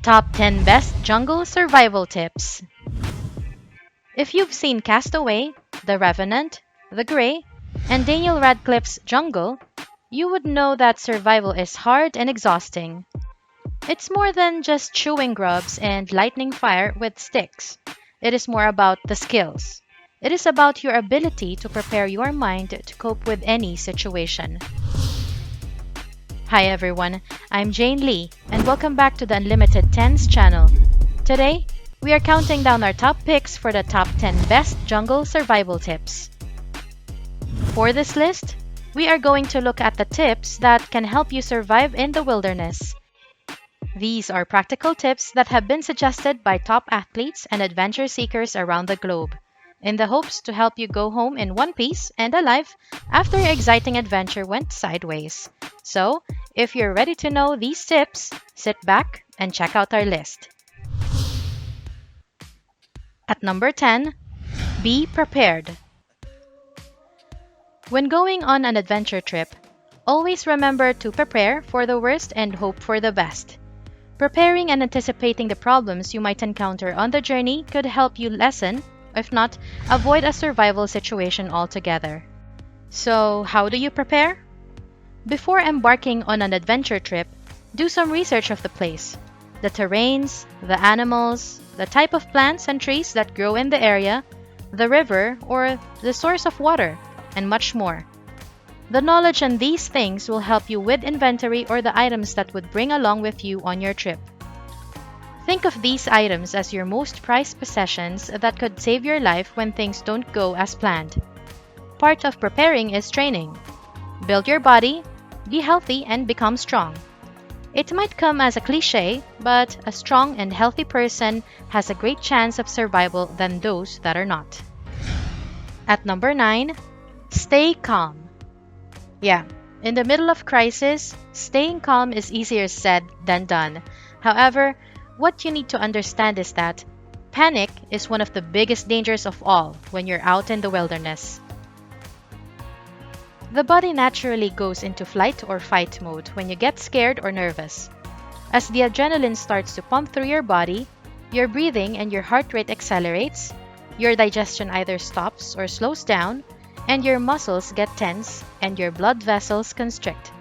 Top 10 Best Jungle Survival Tips. If you've seen Castaway, The Revenant, The Grey, and Daniel Radcliffe's Jungle, you would know that survival is hard and exhausting. It's more than just chewing grubs and lighting fire with sticks. It is more about the skills. It is about your ability to prepare your mind to cope with any situation. Hi everyone, I'm Jane Lee, and welcome back to the Unlimited Tens channel. Today, we are counting down our top picks for the top 10 best jungle survival tips. For this list, we are going to look at the tips that can help you survive in the wilderness. These are practical tips that have been suggested by top athletes and adventure seekers around the globe, in the hopes to help you go home in one piece and alive after your exciting adventure went sideways. So, if you're ready to know these tips, sit back and check out our list. At number 10, be prepared. When going on an adventure trip, always remember to prepare for the worst and hope for the best. Preparing and anticipating the problems you might encounter on the journey could help you lessen, if not, avoid a survival situation altogether. So, how do you prepare? Before embarking on an adventure trip, do some research of the place, the terrains, the animals, the type of plants and trees that grow in the area, the river or the source of water, and much more. The knowledge on these things will help you with inventory or the items that would bring along with you on your trip. Think of these items as your most prized possessions that could save your life when things don't go as planned. Part of preparing is training. Build your body, be healthy, and become strong. It might come as a cliche, but a strong and healthy person has a great chance of survival than those that are not. At number 9, stay calm. Yeah, in the middle of crisis, staying calm is easier said than done. However, what you need to understand is that panic is one of the biggest dangers of all when you're out in the wilderness. The body naturally goes into flight or fight mode when you get scared or nervous. As the adrenaline starts to pump through your body, your breathing and your heart rate accelerates, your digestion either stops or slows down, and your muscles get tense and your blood vessels constrict.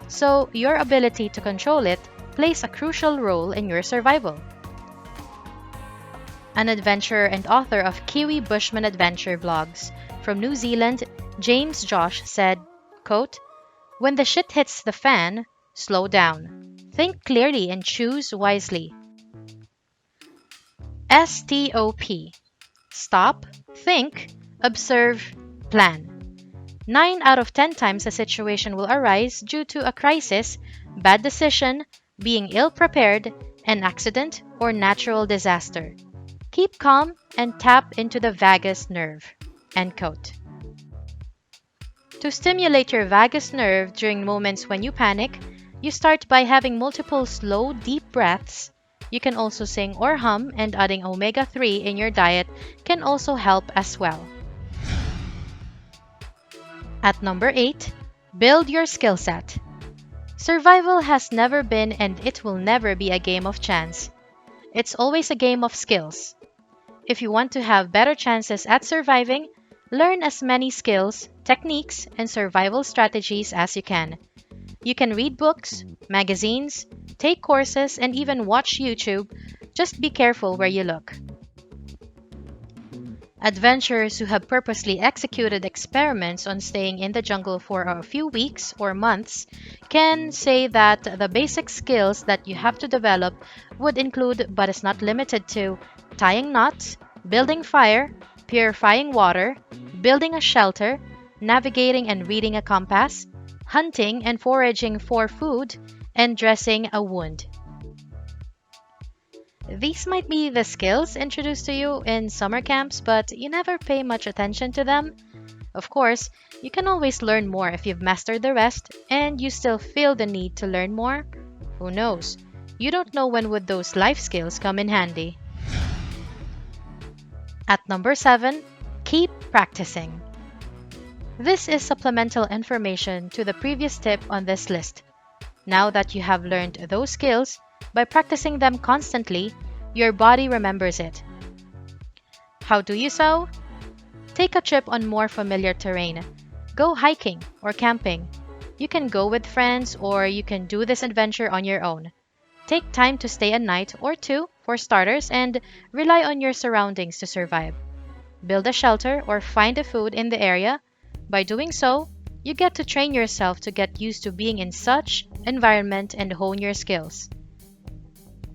So, your ability to control it plays a crucial role in your survival. An adventurer and author of Kiwi Bushman Adventure vlogs from New Zealand, James Josh said, quote, "When the shit hits the fan, slow down. Think clearly and choose wisely." STOP. Stop, think, observe, plan. 9 out of 10 times a situation will arise due to a crisis, bad decision, being ill-prepared, an accident, or natural disaster. Keep calm and tap into the vagus nerve. End quote. To stimulate your vagus nerve during moments when you panic, you start by having multiple slow, deep breaths. You can also sing or hum, and adding omega-3 in your diet can also help as well. At number 8, build your skill set. Survival has never been and it will never be a game of chance. It's always a game of skills. If you want to have better chances at surviving, learn as many skills, techniques, and survival strategies as you can. You can read books, magazines, take courses, and even watch YouTube. Just be careful where you look. Adventurers who have purposely executed experiments on staying in the jungle for a few weeks or months can say that the basic skills that you have to develop would include, but is not limited to, tying knots, building fire, purifying water, building a shelter, navigating and reading a compass, hunting and foraging for food, and dressing a wound. These might be the skills introduced to you in summer camps, but you never pay much attention to them. Of course, you can always learn more if you've mastered the rest and you still feel the need to learn more. Who knows? You don't know when would those life skills come in handy. At number 7, keep practicing. This is supplemental information to the previous tip on this list. Now that you have learned those skills, By practicing them constantly, your body remembers it. How do you sew? Take a trip on more familiar terrain. Go hiking or camping. You can go with friends or you can do this adventure on your own. Take time to stay a night or two for starters and rely on your surroundings to survive. Build a shelter or find a food in the area. By doing so, you get to train yourself to get used to being in such environment and hone your skills.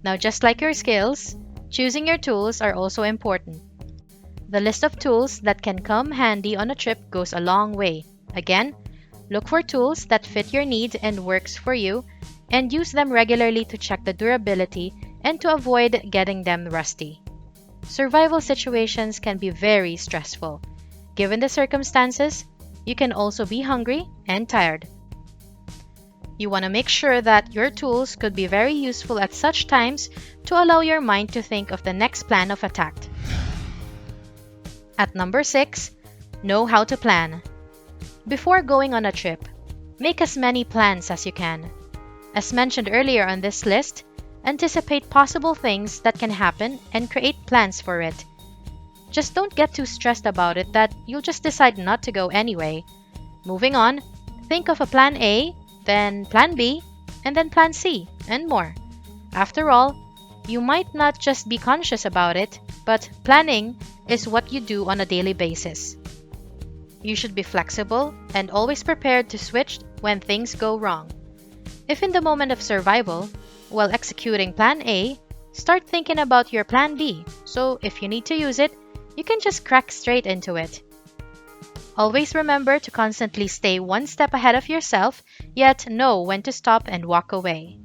Now, just like your skills, choosing your tools are also important. The list of tools that can come handy on a trip goes a long way. Again, look for tools that fit your need and works for you, and use them regularly to check the durability and to avoid getting them rusty. Survival situations can be very stressful. Given the circumstances, you can also be hungry and tired. You want to make sure that your tools could be very useful at such times to allow your mind to think of the next plan of attack. At number 6, know how to plan. Before going on a trip, make as many plans as you can. As mentioned earlier on this list, anticipate possible things that can happen and create plans for it. Just don't get too stressed about it that you'll just decide not to go anyway. Moving on, think of a plan A, then plan B, and then plan C, and more. After all, you might not just be conscious about it, but planning is what you do on a daily basis. You should be flexible and always prepared to switch when things go wrong. If in the moment of survival, while executing plan A, start thinking about your plan B, so if you need to use it, you can just crack straight into it. Always remember to constantly stay one step ahead of yourself, yet know when to stop and walk away.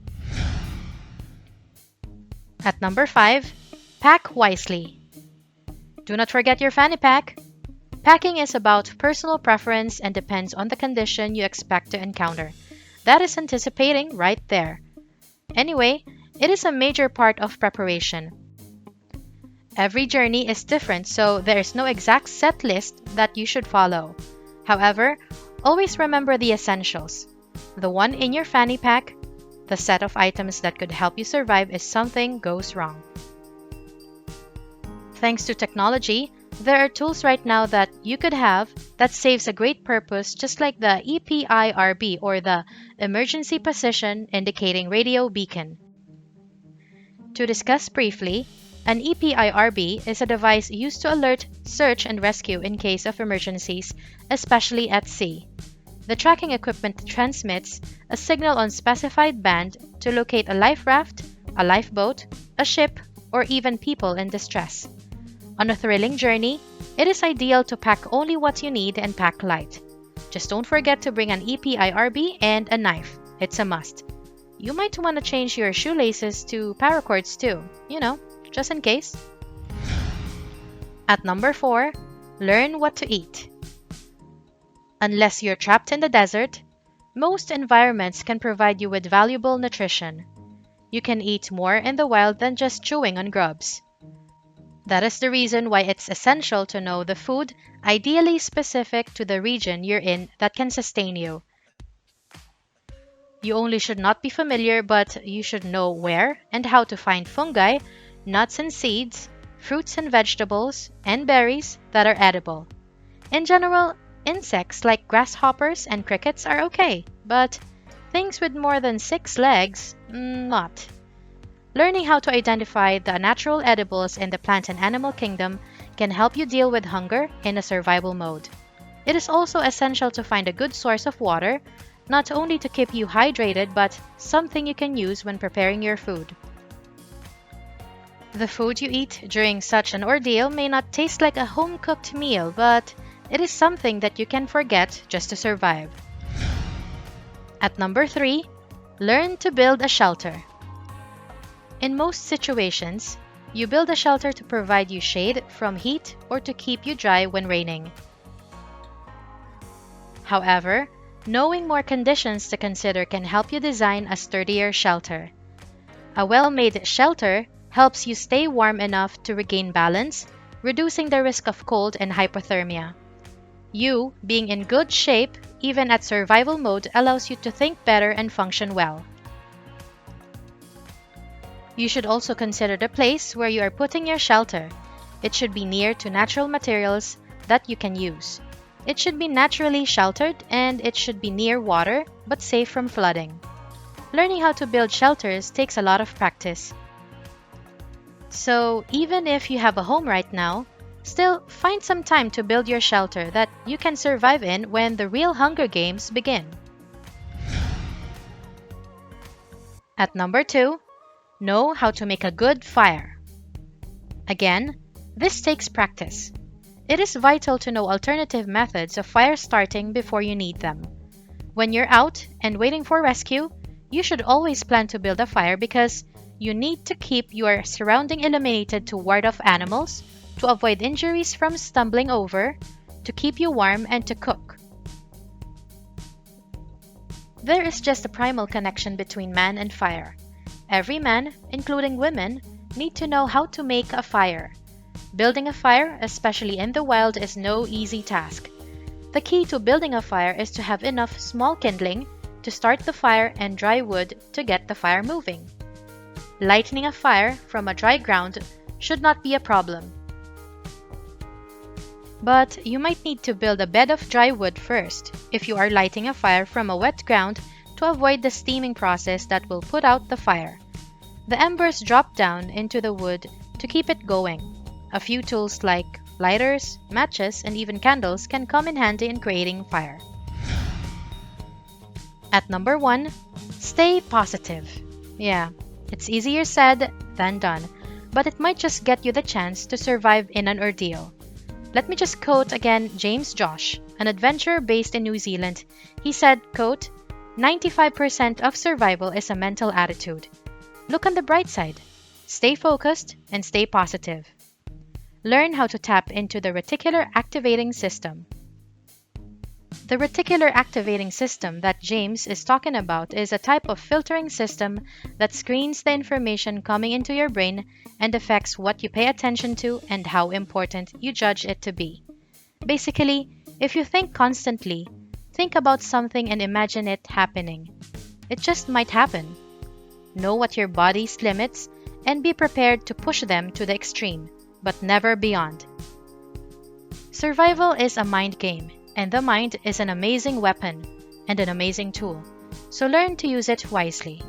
At number 5, pack wisely. Do not forget your fanny pack. Packing is about personal preference and depends on the condition you expect to encounter. That is anticipating right there. Anyway, it is a major part of preparation. Every journey is different, so there is no exact set list that you should follow. However, always remember the essentials. The one in your fanny pack, the set of items that could help you survive if something goes wrong. Thanks to technology, there are tools right now that you could have that saves a great purpose, just like the EPIRB or the Emergency Position Indicating Radio Beacon. To discuss briefly, an EPIRB is a device used to alert, search, and rescue in case of emergencies, especially at sea. The tracking equipment transmits a signal on specified band to locate a life raft, a lifeboat, a ship, or even people in distress. On a thrilling journey, it is ideal to pack only what you need and pack light. Just don't forget to bring an EPIRB and a knife. It's a must. You might want to change your shoelaces to paracords too, just in case. At number 4, learn what to eat. Unless you're trapped in the desert, most environments can provide you with valuable nutrition. You can eat more in the wild than just chewing on grubs. That is the reason why it's essential to know the food ideally specific to the region you're in that can sustain you. You only should not be familiar, but you should know where and how to find fungi, nuts and seeds, fruits and vegetables, and berries that are edible. In general, insects like grasshoppers and crickets are okay, but things with more than 6 legs, not. Learning how to identify the natural edibles in the plant and animal kingdom can help you deal with hunger in a survival mode. It is also essential to find a good source of water, not only to keep you hydrated, but something you can use when preparing your food. The food you eat during such an ordeal may not taste like a home-cooked meal, but it is something that you can forget just to survive. At number 3, learn to build a shelter. In most situations, you build a shelter to provide you shade from heat or to keep you dry when raining. However, knowing more conditions to consider can help you design a sturdier shelter. A well-made shelter helps you stay warm enough to regain balance, reducing the risk of cold and hypothermia. You, being in good shape, even at survival mode, allows you to think better and function well. You should also consider the place where you are putting your shelter. It should be near to natural materials that you can use. It should be naturally sheltered and it should be near water but safe from flooding. Learning how to build shelters takes a lot of practice. So even if you have a home right now, still find some time to build your shelter that you can survive in when the real Hunger Games begin. At number 2, know how to make a good fire. Again, this takes practice. It is vital to know alternative methods of fire starting before you need them. When you're out and waiting for rescue, you should always plan to build a fire because you need to keep your surrounding illuminated to ward off animals, to avoid injuries from stumbling over, to keep you warm, and to cook. There is just a primal connection between man and fire. Every man, including women, need to know how to make a fire. Building a fire, especially in the wild, is no easy task. The key to building a fire is to have enough small kindling to start the fire and dry wood to get the fire moving. Lighting a fire from a dry ground should not be a problem. But you might need to build a bed of dry wood first if you are lighting a fire from a wet ground to avoid the steaming process that will put out the fire. The embers drop down into the wood to keep it going. A few tools like lighters, matches, and even candles can come in handy in creating fire. At number 1, stay positive. Yeah, it's easier said than done, but it might just get you the chance to survive in an ordeal. Let me just quote again James Josh, an adventurer based in New Zealand. He said, quote, 95% of survival is a mental attitude. Look on the bright side. Stay focused and stay positive. Learn how to tap into the reticular activating system. The reticular activating system that James is talking about is a type of filtering system that screens the information coming into your brain and affects what you pay attention to and how important you judge it to be. Basically, if you think constantly, think about something and imagine it happening. It just might happen. Know what your body's limits and be prepared to push them to the extreme, but never beyond. Survival is a mind game, and the mind is an amazing weapon and an amazing tool, so learn to use it wisely.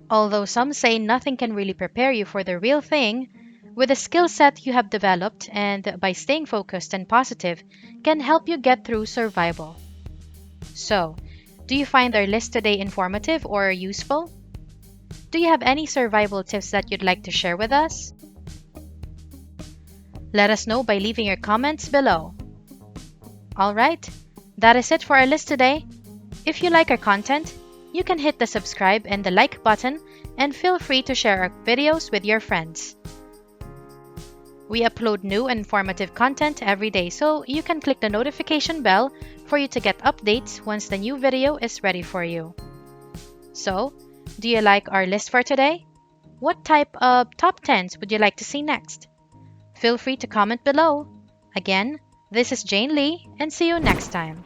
Although some say nothing can really prepare you for the real thing, with the skill set you have developed and by staying focused and positive can help you get through survival. So, do you find our list today informative or useful? Do you have any survival tips that you'd like to share with us? Let us know by leaving your comments below. Alright, that is it for our list today. If you like our content, you can hit the subscribe and the like button and feel free to share our videos with your friends. We upload new and informative content every day, so you can click the notification bell for you to get updates once the new video is ready for you. So, do you like our list for today? What type of top 10s would you like to see next? Feel free to comment below. Again, this is Jane Lee, and see you next time.